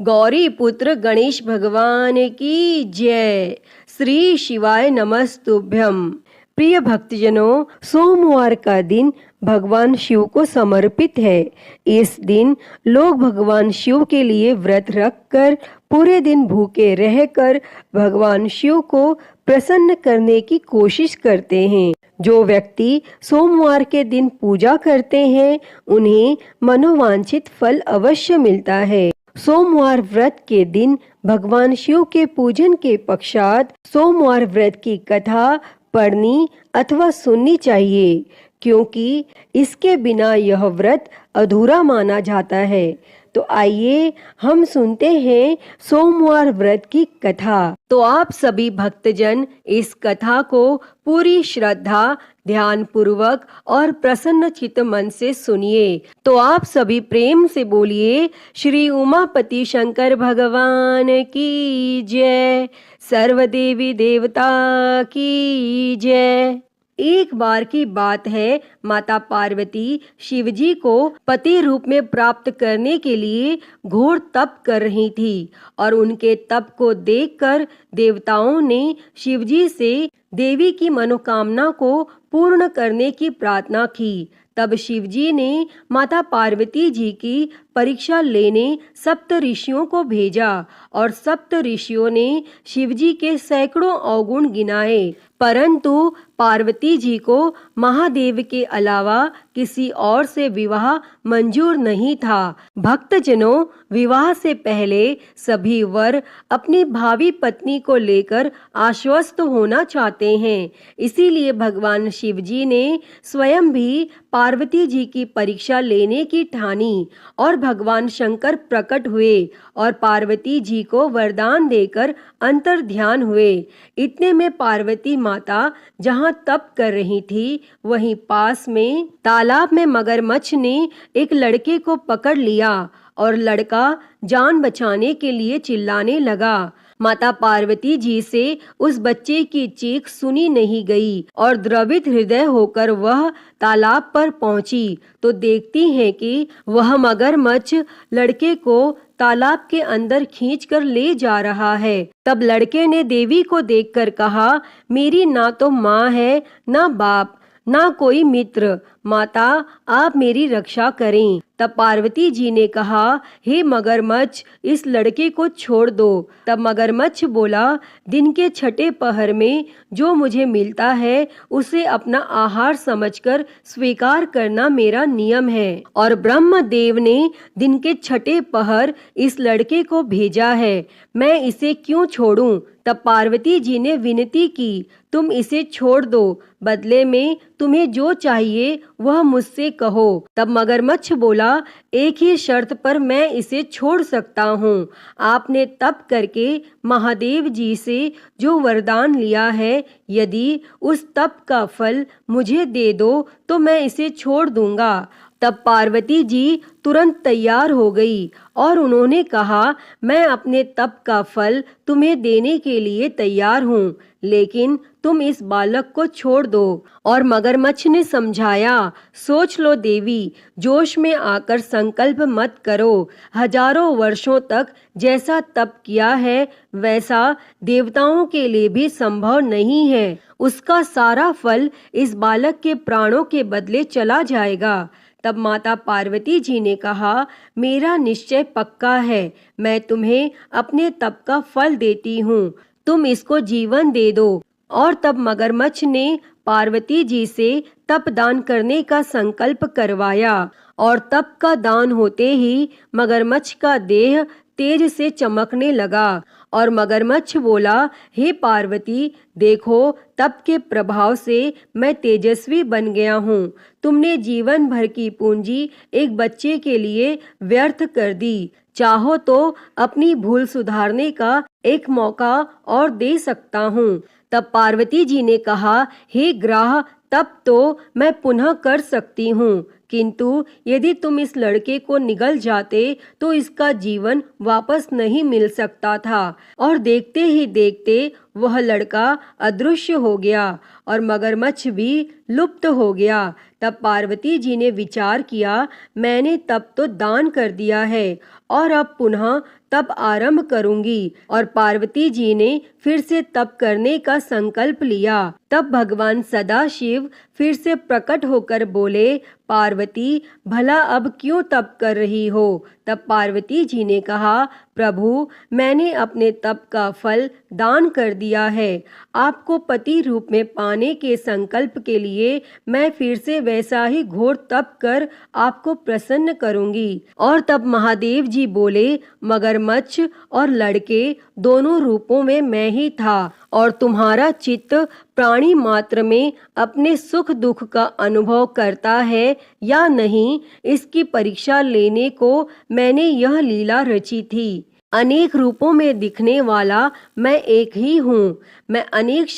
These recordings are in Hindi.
गौरी पुत्र गणेश भगवान की जय। श्री शिवाय नमस्तुभ्यम। प्रिय भक्तजनों, सोमवार का दिन भगवान शिव को समर्पित है। इस दिन लोग भगवान शिव के लिए व्रत रखकर पूरे दिन भूखे रहकर भगवान शिव को प्रसन्न करने की कोशिश करते हैं। जो व्यक्ति सोमवार के दिन पूजा करते हैं उन्हें मनोवांछित फल अवश्य मिलता है। सोमवार व्रत के दिन भगवान शिव के पूजन के पश्चात सोमवार व्रत की कथा पढ़नी अथवा सुननी चाहिए, क्योंकि इसके बिना यह व्रत अधूरा माना जाता है। तो आइए हम सुनते हैं सोमवार व्रत की कथा। तो आप सभी भक्तजन इस कथा को पूरी श्रद्धा, ध्यान पूर्वक और प्रसन्न चित्त मन से सुनिए। तो आप सभी प्रेम से बोलिए, श्री उमापति शंकर भगवान की जय, सर्वदेवी देवता की जय। एक बार की बात है, माता पार्वती शिवजी को पति रूप में प्राप्त करने के लिए घोर तप कर रही थी और उनके तप को देखकर देवताओं ने शिवजी से देवी की मनोकामना को पूर्ण करने की प्रार्थना की। तब शिवजी ने माता पार्वती जी की परीक्षा लेने सप्त ऋषियों को भेजा और सप्त ऋषियों ने शिवजी के सैकड़ों अवगुण गिनाए, परंतु पार्वती जी को महादेव के अलावा किसी और से विवाह मंजूर नहीं था। भक्तजनों, विवाह से पहले सभी वर अपनी भावी पत्नी को लेकर आश्वस्त होना चाहते हैं। इसीलिए भगवान शिवजी ने स्वयं भी पार्वती जी की परीक्षा लेने की ठानी और भगवान शंकर प्रकट हुए और पार्वती जी को वरदान देकर अंतर ध्यान हुए। इतने में पार्वती माता जहाँ तप कर रही थी, वहीं पास में तालाब में मगरमच्छ ने एक लड़के को पकड़ लिया और लड़का जान बचाने के लिए चिल्लाने लगा। माता पार्वती जी से उस बच्चे की चीख सुनी नहीं गई और द्रवित हृदय होकर वह तालाब पर पहुंची तो देखती है कि वह मगरमच्छ लड़के को तालाब के अंदर खींचकर ले जा रहा है। तब लड़के ने देवी को देखकर कहा, मेरी ना तो माँ है, ना बाप, ना कोई मित्र, माता आप मेरी रक्षा करें। तब पार्वती जी ने कहा, हे मगरमच्छ, इस लड़के को छोड़ दो। तब मगरमच्छ बोला, दिन के छठे पहर में जो मुझे मिलता है उसे अपना आहार समझकर स्वीकार करना मेरा नियम है और ब्रह्मदेव ने दिन के छठे पहर इस लड़के को भेजा है, मैं इसे क्यों छोड़ूं? तब पार्वती जी ने विनती की, तुम इसे छोड़ दो, बदले में तुम्हें जो चाहिए वह मुझसे कहो। तब मगरमच्छ बोला, एक ही शर्त पर मैं इसे छोड़ सकता हूँ। आपने तप करके महादेव जी से जो वरदान लिया है, यदि उस तप का फल मुझे दे दो तो मैं इसे छोड़ दूंगा। तब पार्वती जी तुरंत तैयार हो गई और उन्होंने कहा, मैं अपने तप का फल तुम्हें देने के लिए तैयार हूँ, लेकिन तुम इस बालक को छोड़ दो। और मगरमच्छ ने समझाया, सोच लो देवी, जोश में आकर संकल्प मत करो। हजारों वर्षों तक जैसा तप किया है वैसा देवताओं के लिए भी संभव नहीं है। उसका सारा फल इस बालक के प्राणों के बदले चला जाएगा। तब माता पार्वती जी ने कहा, मेरा निश्चय पक्का है, मैं तुम्हें अपने तप का फल देती हूँ, तुम इसको जीवन दे दो। और तब मगरमच्छ ने पार्वती जी से तप दान करने का संकल्प करवाया और तप का दान होते ही मगरमच्छ का देह तेज से चमकने लगा और मगरमच्छ बोला, हे पार्वती, देखो तप के प्रभाव से मैं तेजस्वी बन गया हूँ। तुमने जीवन भर की पूंजी एक बच्चे के लिए व्यर्थ कर दी। चाहो तो अपनी भूल सुधारने का एक मौका और दे सकता हूँ। तब पार्वती जी ने कहा, हे ग्राह, तब तो मैं पुनः कर सकती हूँ, किंतु यदि तुम इस लड़के को निगल जाते तो इसका जीवन वापस नहीं मिल सकता था। और देखते ही देखते वह लड़का अदृश्य हो गया और मगरमच्छ भी लुप्त हो गया। तब पार्वती जी ने विचार किया, मैंने तब तो दान कर दिया है और अब पुनः तप आरंभ करूंगी। और पार्वती जी ने फिर से तप करने का संकल्प लिया। तब भगवान सदाशिव फिर से प्रकट होकर बोले, पार्वती भला अब क्यों तप कर रही हो? तब पार्वती जी ने कहा, प्रभु मैंने अपने तप का फल दान कर दिया है। आपको पति रूप में पाने के संकल्प के लिए मैं फिर से वैसा ही घोर तप कर आपको प्रसन्न करूंगी। और तब महादेव जी बोले, मगरमच्छ और लड़के दोनों रूपों में मैं ही था, और तुम्हारा चित्त प्राणी मात्र में अपने सुख दुख का अनुभव करता है या नहीं, इसकी परीक्षा लेने को मैंने यह लीला रची थी। अनेक रूपों में दिखने वाला मैं एक ही हूँ। मैं अनेक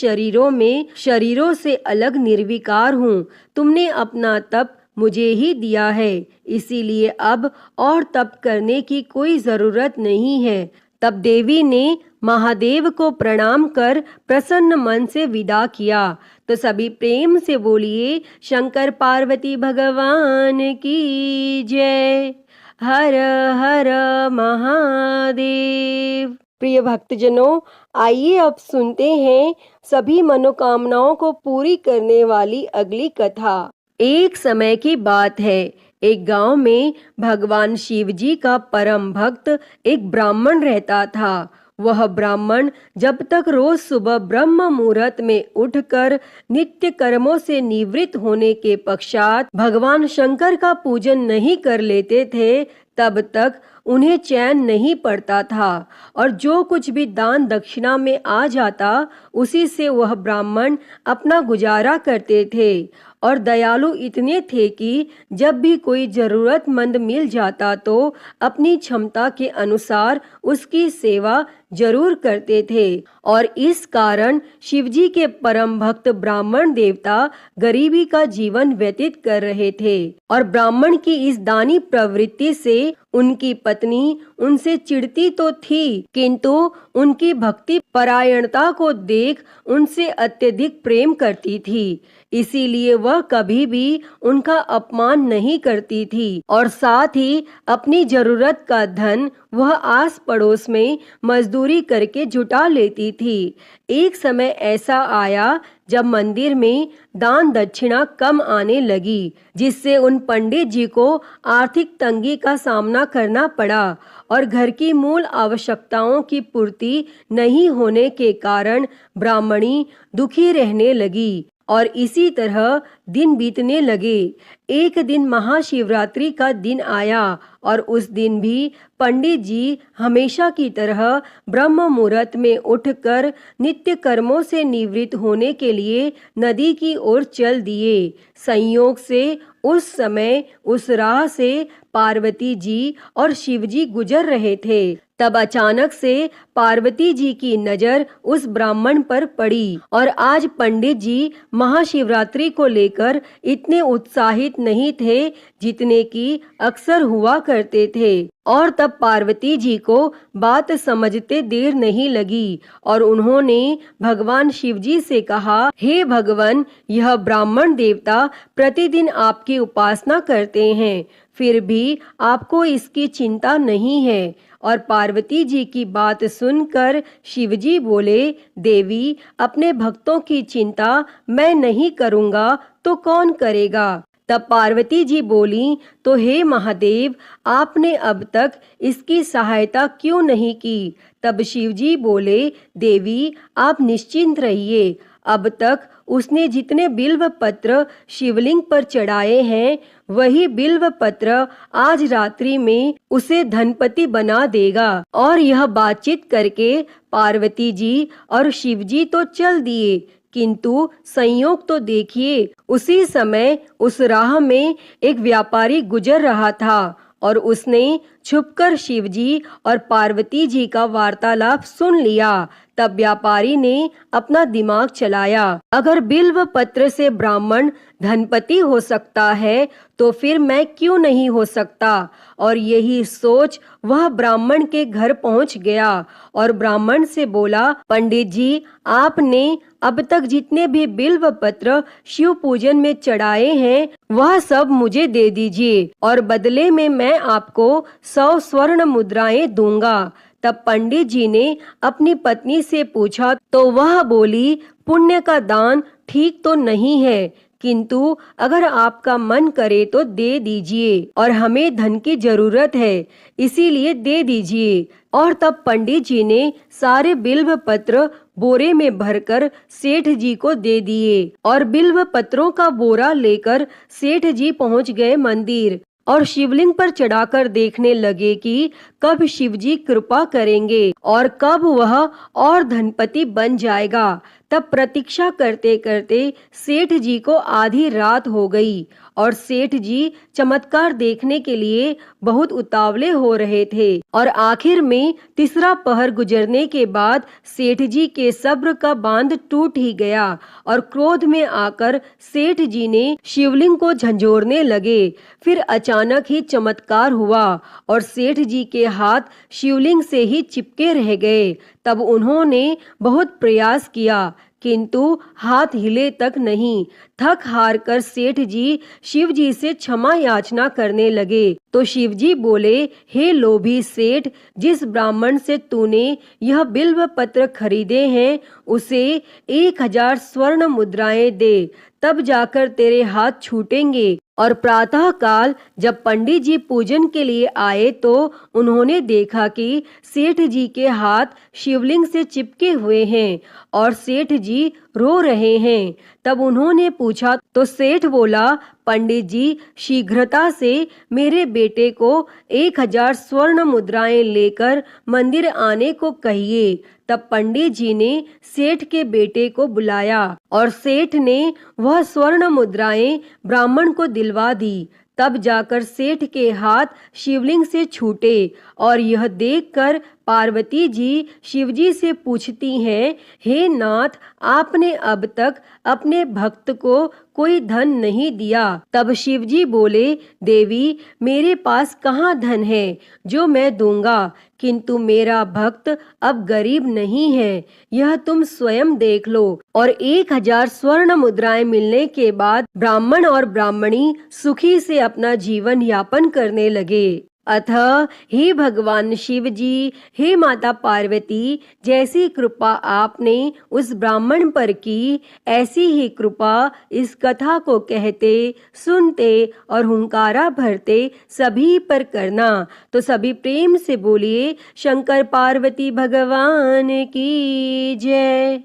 शरीरों से अलग निर्विकार हूँ। तुमने अपना तप मुझे ही दिया है, इसीलिए अब और तप करने की कोई जरूरत नहीं है। तब देवी ने महादेव को प्रणाम कर प्रसन्न मन से विदा किया। तो सभी प्रेम से बोलिए, शंकर पार्वती भगवान की जय। हर हर महादेव। प्रिय भक्तजनों, आइए अब सुनते हैं सभी मनोकामनाओं को पूरी करने वाली अगली कथा। एक समय की बात है, एक गांव में भगवान शिव जी का परम भक्त एक ब्राह्मण रहता था। वह ब्राह्मण जब तक रोज सुबह ब्रह्म मुहूर्त में उठकर नित्य कर्मों से निवृत्त होने के पश्चात भगवान शंकर का पूजन नहीं कर लेते थे, तब तक उन्हें चैन नहीं पड़ता था। और जो कुछ भी दान दक्षिणा में आ जाता, उसी से वह ब्राह्मण अपना गुजारा करते थे। और दयालु इतने थे कि जब भी कोई जरूरतमंद मिल जाता तो अपनी क्षमता के अनुसार उसकी सेवा जरूर करते थे। और इस कारण शिवजी के परम भक्त ब्राह्मण देवता गरीबी का जीवन व्यतीत कर रहे थे। और ब्राह्मण की इस दानी प्रवृत्ति से उनकी पत्नी उनसे चिढ़ती तो थी, किंतु उनकी भक्ति परायणता को देख उनसे अत्यधिक प्रेम करती थी। इसीलिए वह कभी भी उनका अपमान नहीं करती थी। और साथ ही अपनी जरूरत का धन वह आस पड़ोस में मजदूरी करके जुटा लेती थी। एक समय ऐसा आया जब मंदिर में दान दक्षिणा कम आने लगी, जिससे उन पंडित जी को आर्थिक तंगी का सामना करना पड़ा। और घर की मूल आवश्यकताओं की पूर्ति नहीं होने के कारण ब्राह्मणी दुखी रहने लगी। और इसी तरह दिन बीतने लगे। एक दिन महाशिवरात्रि का दिन आया और उस दिन भी पंडित जी हमेशा की तरह ब्रह्म मुहूर्त में उठकर नित्य कर्मों से निवृत्त होने के लिए नदी की ओर चल दिए। संयोग से उस समय उस राह से पार्वती जी और शिवजी गुजर रहे थे। तब अचानक से पार्वती जी की नजर उस ब्राह्मण पर पड़ी। और आज पंडित जी महाशिवरात्रि को लेकर इतने उत्साहित नहीं थे जितने कि अक्सर हुआ करते थे। और तब पार्वती जी को बात समझते देर नहीं लगी और उन्होंने भगवान शिव जी से कहा, हे भगवान, यह ब्राह्मण देवता प्रतिदिन आपकी उपासना करते हैं, फिर भी आपको इसकी चिंता नहीं है। और पार्वती जी की बात सुनकर शिवजी बोले, देवी, अपने भक्तों की चिंता मैं नहीं करूँगा तो कौन करेगा? तब पार्वती जी बोली, तो हे महादेव, आपने अब तक इसकी सहायता क्यों नहीं की? तब शिवजी बोले, देवी, आप निश्चिंत रहिए। अब तक उसने जितने बिल्व पत्र शिवलिंग पर चढ़ाए हैं, वही बिल्व पत्र आज रात्रि में उसे धनपति बना देगा। और यह बातचीत करके पार्वती जी और शिवजी तो चल दिए, किंतु संयोग तो देखिए, उसी समय उस राह में एक व्यापारी गुजर रहा था और उसने छुपकर शिवजी और पार्वती जी का वार्तालाप सुन लिया। तब व्यापारी ने अपना दिमाग चलाया, अगर बिल्व पत्र से ब्राह्मण धनपति हो सकता है तो फिर मैं क्यों नहीं हो सकता। और यही सोच वह ब्राह्मण के घर पहुंच गया और ब्राह्मण से बोला, पंडित जी, आपने अब तक जितने भी बिल्व पत्र शिव पूजन में चढ़ाए हैं वह सब मुझे दे दीजिए और बदले में मैं आपको 100 स्वर्ण मुद्राएं दूंगा। तब पंडित जी ने अपनी पत्नी से पूछा तो वह बोली, पुण्य का दान ठीक तो नहीं है, किंतु अगर आपका मन करे तो दे दीजिए, और हमें धन की जरूरत है, इसीलिए दे दीजिए। और तब पंडित जी ने सारे बिल्व पत्र बोरे में भरकर सेठ जी को दे दिए, और बिल्व पत्रों का बोरा लेकर सेठ जी पहुंच गए मंदिर, और शिवलिंग पर चढ़ाकर देखने लगे कि कब शिवजी कृपा करेंगे और कब वह और धनपति बन जाएगा। तब प्रतीक्षा करते करते सेठ जी को आधी रात हो गई, और सेठ जी चमत्कार देखने के लिए बहुत उतावले हो रहे थे, और आखिर में तीसरा पहर गुजरने के बाद सेठ जी के सब्र का बांध टूट ही गया, और क्रोध में आकर सेठ जी ने शिवलिंग को झंझोरने लगे। फिर अचानक ही चमत्कार हुआ और सेठ जी के हाथ शिवलिंग से ही चिपके रह गए। तब उन्होंने बहुत प्रयास किया, किंतु हाथ हिले तक नहीं। थक हार कर सेठ जी शिव जी से क्षमा याचना करने लगे, तो शिव जी बोले, हे लोभी सेठ, जिस ब्राह्मण से तूने यह बिल्व पत्र खरीदे हैं उसे 1000 स्वर्ण मुद्राएं दे, तब जाकर तेरे हाथ छूटेंगे। और प्रातः काल जब पंडित जी पूजन के लिए आए तो उन्होंने देखा कि सेठ जी के हाथ शिवलिंग से चिपके हुए हैं और सेठ जी रो रहे हैं। तब उन्होंने पूछा तो सेठ बोला, पंडित जी, शीघ्रता से मेरे बेटे को 1000 स्वर्ण मुद्राएं लेकर मंदिर आने को कहिए। तब पंडित जी ने सेठ के बेटे को बुलाया और सेठ ने वह स्वर्ण मुद्राएं ब्राह्मण को दिलवा दी। तब जाकर सेठ के हाथ शिवलिंग से छूटे, और यह देखकर पार्वती जी शिवजी से पूछती हैं, हे नाथ, आपने अब तक अपने भक्त को कोई धन नहीं दिया। तब शिवजी बोले, देवी, मेरे पास कहाँ धन है जो मैं दूंगा, किंतु मेरा भक्त अब गरीब नहीं है, यह तुम स्वयं देख लो। और 1000 स्वर्ण मुद्राएं मिलने के बाद ब्राह्मण और ब्राह्मणी सुखी से अपना जीवन यापन करने लगे। अतः हे भगवान शिव जी, हे माता पार्वती, जैसी कृपा आपने उस ब्राह्मण पर की, ऐसी ही कृपा इस कथा को कहते, सुनते और हुंकारा भरते सभी पर करना। तो सभी प्रेम से बोलिए, शंकर पार्वती भगवान की जय।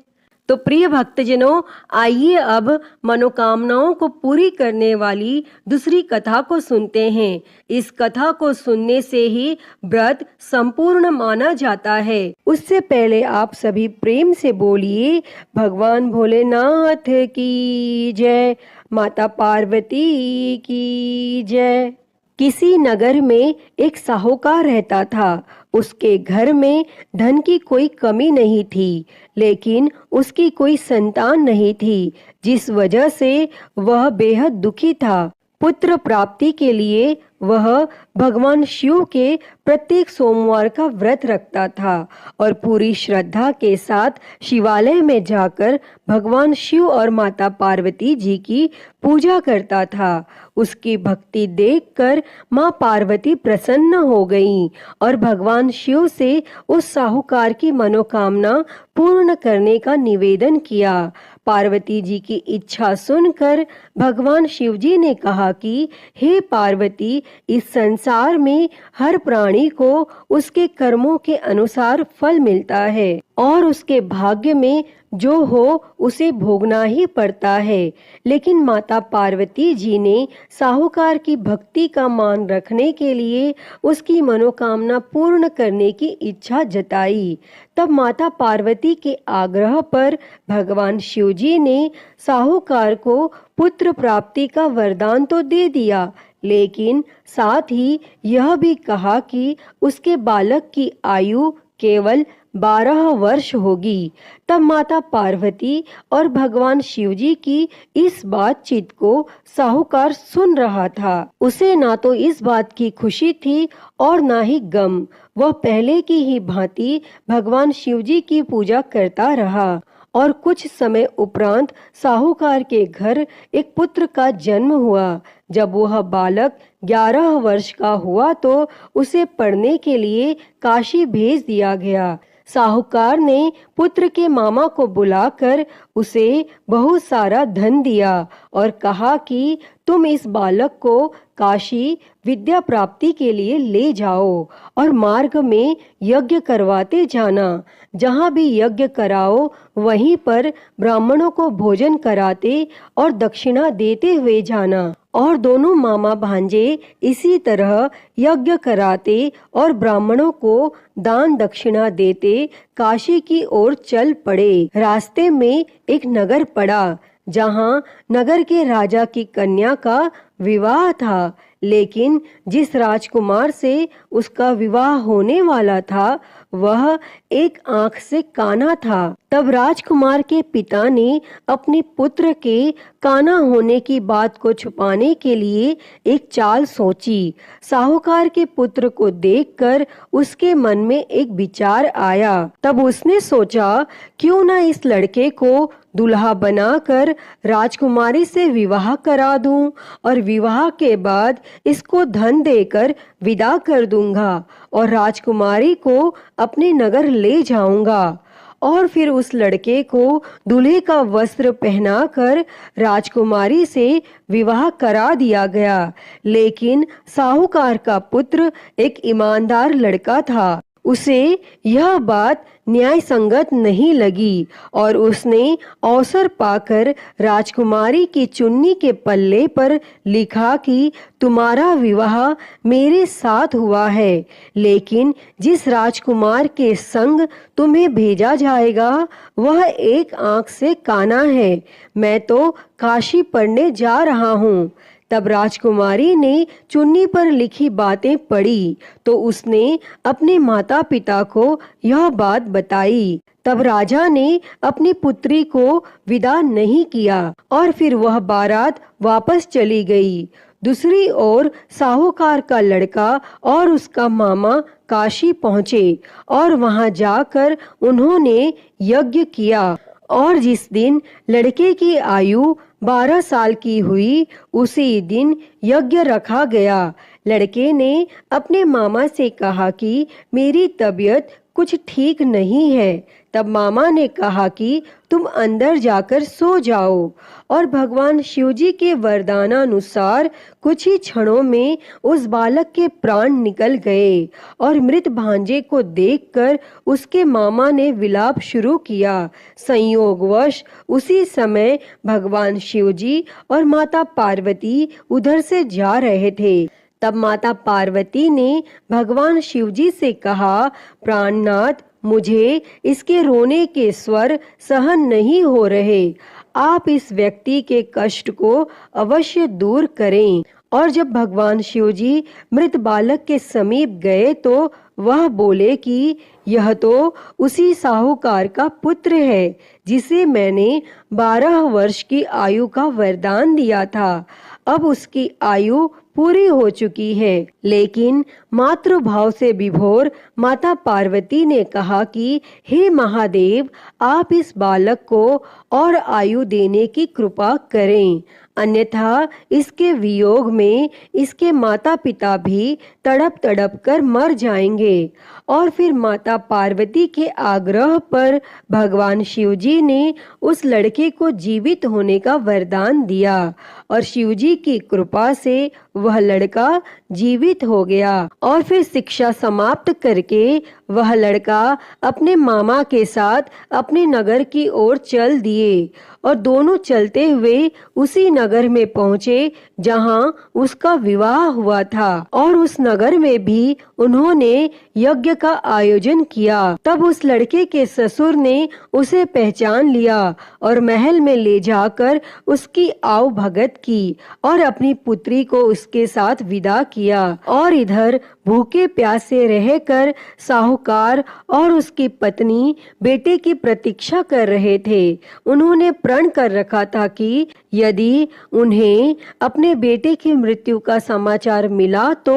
तो प्रिय भक्तजनों, आइए अब मनोकामनाओं को पूरी करने वाली दूसरी कथा को सुनते हैं। इस कथा को सुनने से ही व्रत संपूर्ण माना जाता है। उससे पहले आप सभी प्रेम से बोलिए, भगवान भोलेनाथ की जय, माता पार्वती की जय। किसी नगर में एक साहूकार रहता था। उसके घर में धन की कोई कमी नहीं थी, लेकिन उसकी कोई संतान नहीं थी, जिस वजह से वह बेहद दुखी था। पुत्र प्राप्ति के लिए वह भगवान शिव के प्रत्येक सोमवार का व्रत रखता था और पूरी श्रद्धा के साथ शिवालय में जाकर भगवान शिव और माता पार्वती जी की पूजा करता था। उसकी भक्ति देखकर माँ पार्वती प्रसन्न हो गईं और भगवान शिव से उस साहूकार की मनोकामना पूर्ण करने का निवेदन किया। पार्वती जी की इच्छा सुनकर भगवान शिव जी ने कहा कि हे पार्वती, इस संसार में हर प्राणी को उसके कर्मों के अनुसार फल मिलता है और उसके भाग्य में जो हो उसे भोगना ही पड़ता है। लेकिन माता पार्वती जी ने साहूकार की भक्ति का मान रखने के लिए उसकी मनोकामना पूर्ण करने की इच्छा जताई। तब माता पार्वती के आग्रह पर भगवान शिव जी ने साहूकार को पुत्र प्राप्ति का वरदान तो दे दिया, लेकिन साथ ही यह भी कहा कि उसके बालक की आयु केवल 12 वर्ष होगी। तब माता पार्वती और भगवान शिवजी की इस बातचीत को साहूकार सुन रहा था। उसे ना तो इस बात की खुशी थी और ना ही गम। वह पहले की ही भांति भगवान शिवजी की पूजा करता रहा और कुछ समय उपरांत साहूकार के घर एक पुत्र का जन्म हुआ। जब वह बालक 11 वर्ष का हुआ तो उसे पढ़ने के लिए काशी भेज दिया गया। साहूकार ने पुत्र के मामा को बुलाकर उसे बहुत सारा धन दिया और कहा कि तुम इस बालक को काशी विद्या प्राप्ति के लिए ले जाओ और मार्ग में यज्ञ करवाते जाना। जहाँ भी यज्ञ कराओ वहीं पर ब्राह्मणों को भोजन कराते और दक्षिणा देते हुए जाना। और दोनों मामा भांजे इसी तरह यज्ञ कराते और ब्राह्मणों को दान दक्षिणा देते काशी की ओर चल पड़े। रास्ते में एक नगर पड़ा जहाँ नगर के राजा की कन्या का विवाह था, लेकिन जिस राजकुमार से उसका विवाह होने वाला था वह एक आंख से काना था। तब राजकुमार के पिता ने अपने पुत्र के काना होने की बात को छुपाने के लिए एक चाल सोची। साहूकार के पुत्र को देखकर उसके मन में एक विचार आया। तब उसने सोचा क्यों न इस लड़के को दुल्हा बनाकर राजकुमारी से विवाह करा दूं और विवाह के बाद इसको धन देकर विदा कर दूंगा और राजकुमारी को अपने नगर ले जाऊंगा। और फिर उस लड़के को दूल्हे का वस्त्र पहनाकर राजकुमारी से विवाह करा दिया गया। लेकिन साहूकार का पुत्र एक ईमानदार लड़का था। उसे यह बात न्याय संगत नहीं लगी और उसने अवसर पाकर राजकुमारी की चुन्नी के पल्ले पर लिखा कि तुम्हारा विवाह मेरे साथ हुआ है, लेकिन जिस राजकुमार के संग तुम्हें भेजा जाएगा वह एक आंख से काना है। मैं तो काशी पढ़ने जा रहा हूँ। तब राजकुमारी ने चुन्नी पर लिखी बातें पढ़ी तो उसने अपने माता पिता को यह बात बताई। तब राजा ने अपनी पुत्री को विदा नहीं किया और फिर वह बारात वापस चली गई। दूसरी ओर साहूकार का लड़का और उसका मामा काशी पहुँचे और वहां जाकर उन्होंने यज्ञ किया और जिस दिन लड़के की आयु 12 साल की हुई उसी दिन यज्ञ रखा गया। लड़के ने अपने मामा से कहा कि मेरी तबीयत कुछ ठीक नहीं है। तब मामा ने कहा कि तुम अंदर जाकर सो जाओ और भगवान शिवजी के वरदानानुसार कुछ ही क्षणों में उस बालक के प्राण निकल गए और मृत भांजे को देखकर उसके मामा ने विलाप शुरू किया। संयोगवश उसी समय भगवान शिवजी और माता पार्वती उधर से जा रहे थे। तब माता पार्वती ने भगवान शिवजी से कहा, प्राणनाथ, मुझे इसके रोने के स्वर सहन नहीं हो रहे। आप इस व्यक्ति के कष्ट को अवश्य दूर करें। और जब भगवान शिवजी मृत बालक के समीप गए तो वह बोले कि यह तो उसी साहूकार का पुत्र है जिसे मैंने 12 वर्ष की आयु का वरदान दिया था। अब उसकी आयु पूरी हो चुकी है। लेकिन मातृभाव से विभोर माता पार्वती ने कहा कि हे महादेव, आप इस बालक को और आयु देने की कृपा करें, अन्यथा इसके वियोग में इसके माता पिता भी तड़प तड़प कर मर जाएंगे। और फिर माता पार्वती के आग्रह पर भगवान शिवजी ने उस लड़के को जीवित होने का वरदान दिया और शिवजी की कृपा से वह लड़का जीवित हो गया। और फिर शिक्षा समाप्त करके वह लड़का अपने मामा के साथ अपने नगर की ओर चल दिए और दोनों चलते हुए उसी नगर में पहुँचे जहाँ उसका विवाह हुआ था। और उस नगर में भी उन्होंने यज्ञ का आयोजन किया। तब उस लड़के के ससुर ने उसे पहचान लिया और महल में ले जाकर उसकी आव भगत की और अपनी पुत्री को उसके साथ विदा किया। और इधर भूखे प्यासे रहकर साहूकार और उसकी पत्नी बेटे की प्रतीक्षा कर रहे थे। उन्होंने प्रण कर रखा था कि यदि उन्हें अपने बेटे की मृत्यु का समाचार मिला तो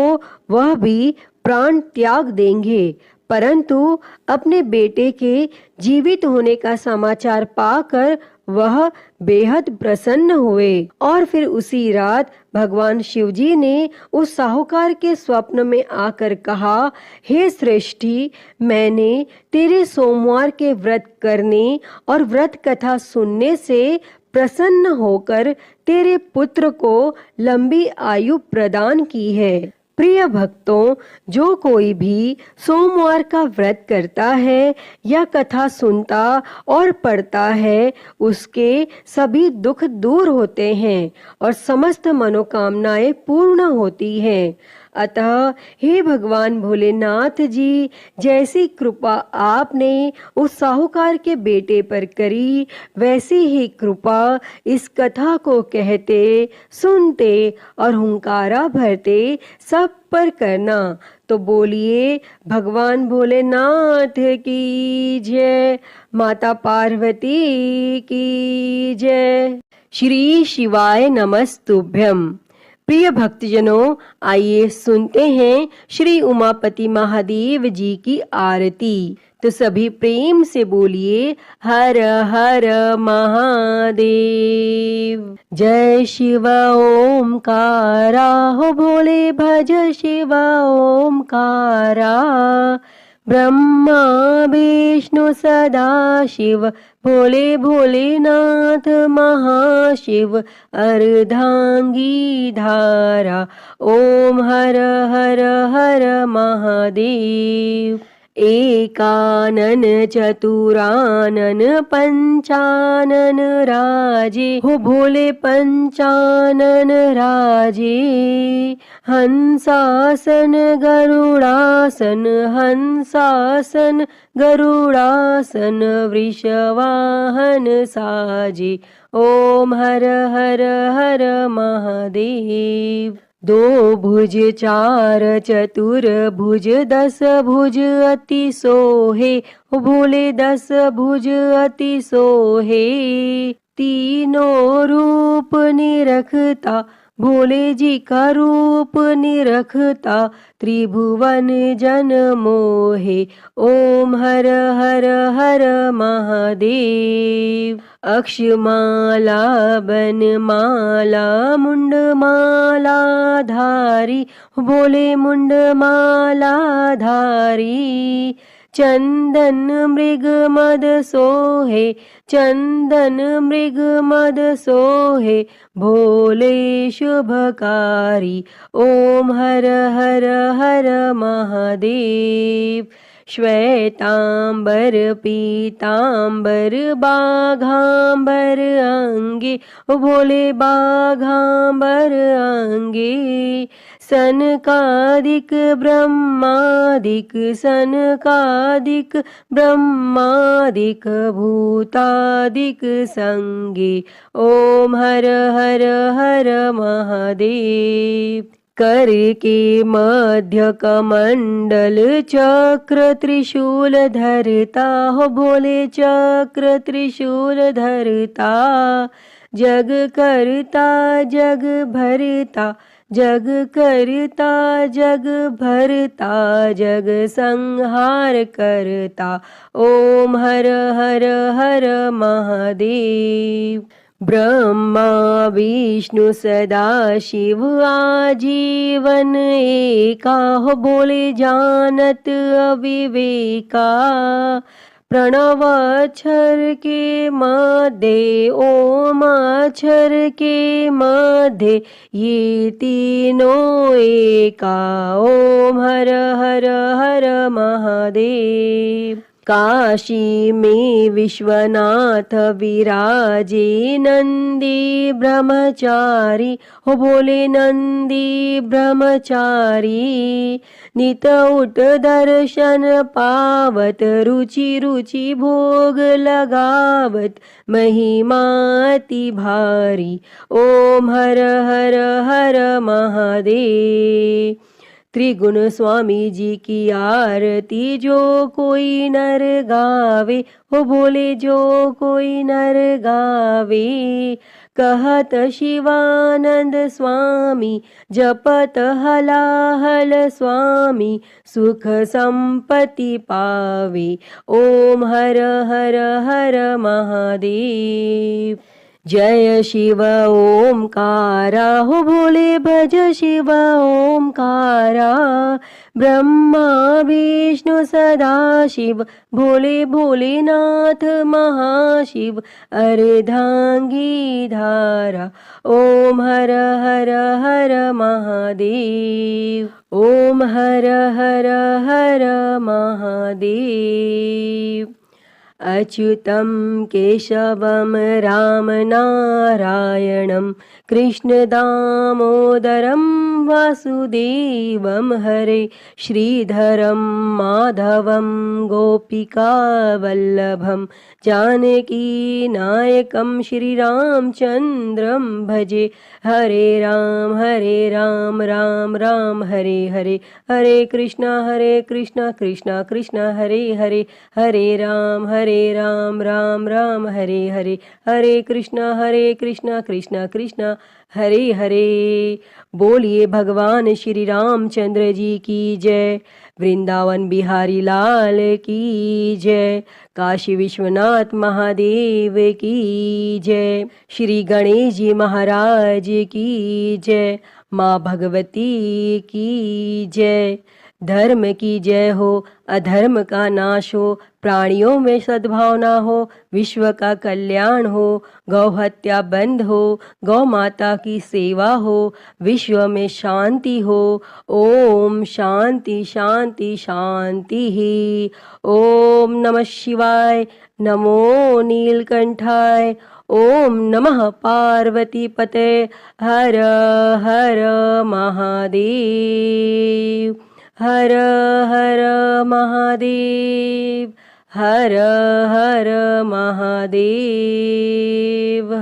वह भी प्राण त्याग देंगे। परंतु अपने बेटे के जीवित होने का समाचार पाकर वह बेहद प्रसन्न हुए और फिर उसी रात भगवान शिवजी ने उस साहूकार के स्वप्न में आकर कहा, हे श्रेष्ठी, मैंने तेरे सोमवार के व्रत करने और व्रत कथा सुनने से प्रसन्न होकर तेरे पुत्र को लंबी आयु प्रदान की है। प्रिय भक्तों, जो कोई भी सोमवार का व्रत करता है या कथा सुनता और पढ़ता है, उसके सभी दुख दूर होते हैं और समस्त मनोकामनाएं पूर्ण होती हैं। अतः हे भगवान भोलेनाथ जी, जैसी कृपा आपने उस साहूकार के बेटे पर करी, वैसी ही कृपा इस कथा को कहते, सुनते और हुंकारा भरते सब पर करना। तो बोलिए भगवान भोलेनाथ की जय, माता पार्वती की जय। श्री शिवाय नमस्तुभ्यम। प्रिय भक्तजनों, आइए सुनते हैं श्री उमापति महादेव जी की आरती। तो सभी प्रेम से बोलिए हर हर महादेव। जय शिव ओमकारा, हो भोले भज शिव ओमकारा। ब्रह्मा विष्णु सदा शिव, भोले भोलेनाथ महाशिव। अर्धांगी धारा, ओम हर हर हर महादेव। एकानन चतुरानन पंचानन राजे, हो भोले पंचानन राजे। हंसासन गरुड़ासन, हंसासन गरुड़ासन। वृषवाहन साजे, ओम हर हर हर महादेव। दो भुज चार चतुर भुज, दस भुज अति सोहे, भोले दस भुज अति सोहे। तीनों रूप निरखता, भोले जी का रूप निरखता। त्रिभुवन जन मोहे, ओम हर हर हर महादेव। अक्षमाला बनमाला मुंडमाला धारी, भोले मुंडमाला धारी। चंदन मृग मद सोहे, चंदन मृग मद सोहे। भोले शुभकारी, ओम हर हर हर महादेव। श्वेतांबर पीतांबर बाघांबर अंगे, भोले बाघांबर अंगे। सनकादिक ब्रह्मादिक, सनकादिक ब्रह्मादिक। भूतादिक संगे, ओम हर हर हर महादेव। कर के मध्य कमंडल चक्र त्रिशूल धरता, हो भोले चक्र त्रिशूल धरता। जग करता जग भरता, जग करता जग भरता। जग संहार करता, ओम हर हर हर महादेव। ब्रह्मा विष्णु सदा शिव आजीवन एका, हो बोले जानत अविवेका। प्रणव अक्षर के मध्य, ओम अक्षर के मध्य। ये तीनों एका, ओम हर हर हर महादेव। काशी में विश्वनाथ विराजे नंदी ब्रह्मचारी, हो बोले नंदी ब्रह्मचारी। नित उठ दर्शन पावत, रुचि रुचि भोग लगावत। महिमा अति भारी, ओम हर हर हर महादेव। त्रिगुण स्वामी जी की आरती जो कोई नर गावे, हो बोले जो कोई नर गावे। कहत शिवानंद स्वामी जपत हलाहल स्वामी, सुख संपत्ति पावे। ओम हर हर हर महादेव। जय शिव ओमकारा, हो भोले भज शिव ओमकारा। ब्रह्मा विष्णु सदा शिव, भोले भोलेनाथ महाशिव। अर्धांगी धारा, ओम हर हर हर महादेव। ओम हर हर हर महादेव। अच्युतं केशवं राम नारायणं कृष्ण दामोदरं वासुदेवं हरे। श्रीधरं माधवं गोपिकावल्लभं जानकी नायकं श्रीरामचन्द्रं भजे। हरे राम राम राम हरे हरे, हरे कृष्णा कृष्णा कृष्णा हरे हरे। हरे राम राम राम हरे हरे, हरे कृष्णा कृष्णा कृष्णा हरे हरे। बोलिए भगवान श्री रामचंद्र जी की जय। वृंदावन बिहारी लाल की जय। काशी विश्वनाथ महादेव की जय। श्री गणेश जी महाराज की जय। माँ भगवती की जय। धर्म की जय हो, अधर्म का नाश हो, प्राणियों में सद्भावना हो, विश्व का कल्याण हो, गौ हत्या बंद हो, गौ माता की सेवा हो, विश्व में शांति हो। ओम शांति शांति शांति ही। ओम नमः शिवाय, नमो नीलकंठाय। ओम नमः पार्वती पते, हर हर महादेव। हर हर महादेव, हर हर महादेव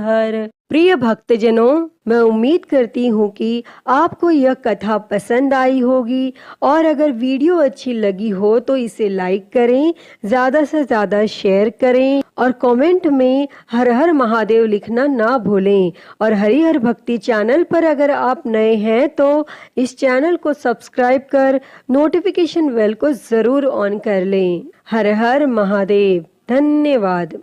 हर। प्रिय भक्तजनों, मैं उम्मीद करती हूँ कि आपको यह कथा पसंद आई होगी, और अगर वीडियो अच्छी लगी हो तो इसे लाइक करें, ज़्यादा से ज़्यादा शेयर करें, और कमेंट में हर हर महादेव लिखना ना भूलें। और हरिहर भक्ति चैनल पर अगर आप नए हैं तो इस चैनल को सब्सक्राइब कर नोटिफिकेशन बेल को ज़रूर ऑन कर लें। हर हर महादेव। धन्यवाद।